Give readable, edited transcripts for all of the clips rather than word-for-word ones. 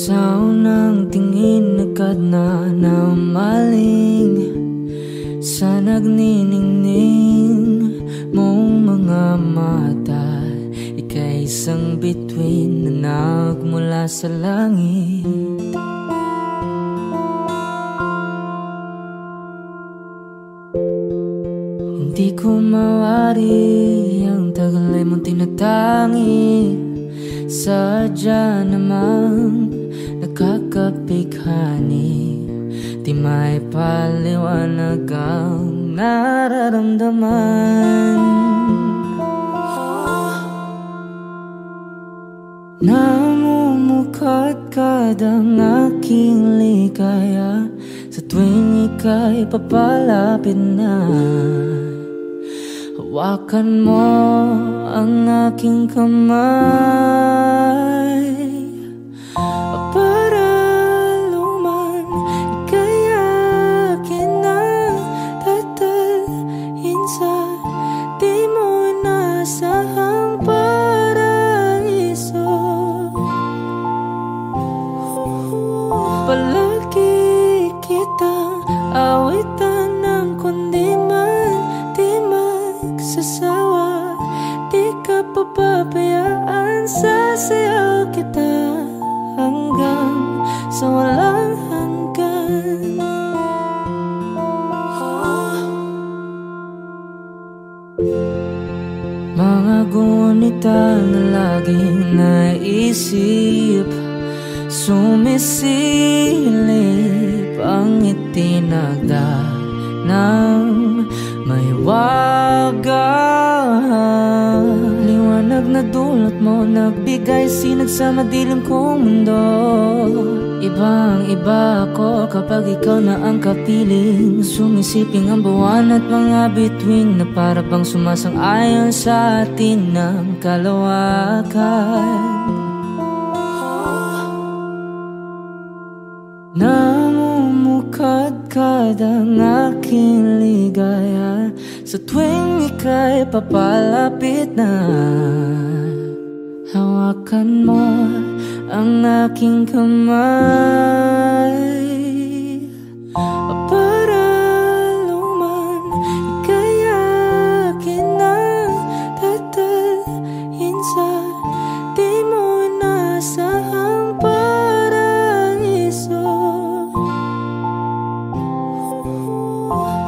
Sa unang tingin agad na namaling sa nagniningning mong mga mata. Ika'y isang bituin na nagmula sa langit. Hindi ko mawari ang tagal ay mong tinatangi. Sadya namang nakakapighani, di may paliwanag ang nararamdaman. Namumukadkad ang aking ligaya sa tuwing ika'y papalapit na. Hawakan mo ang aking kamay para luman ika'y akin na tatalhin sa di mo inasahang paraiso. Palagi kitang awitan ng kundi man di magsasawa. Di ka papabayaan, sasayaw kita hanggang sa walang hanggan. Mga gunita na laging naisip, sumisilip ang itinagda ng may waga. Liwanag na dulot mo, nagbigay sinag sa madilim kong mundo. Ibang iba ako kapag ikaw na ang kapiling. Sumisiping ang buwan at mga bituin na para bang sumasang-ayon sa atin ng kalawakan. Namumukadkad ang aking ligaya sa tuwing ika'y papalapit na. Hawakan mo ang aking kamay para luman ika'y akin na tatalhin sa di mo inasahang paraiso.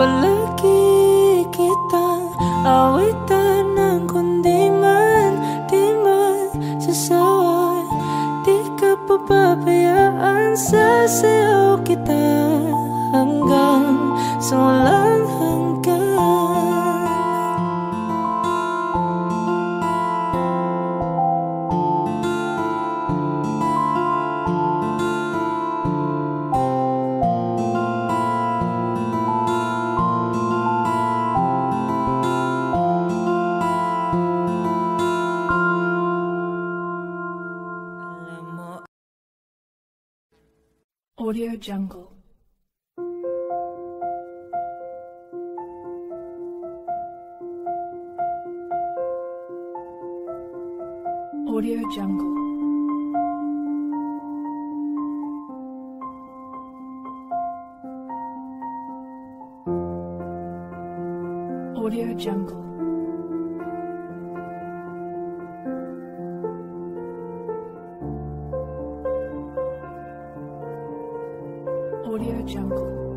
Palagi kitang awitan ng kundi man di magsasawa. Di ka papabayaan, sasayaw kita hanggang sa walang hanggan. Audio Jungle. Audio Jungle. Audio Jungle. Audio Jungle.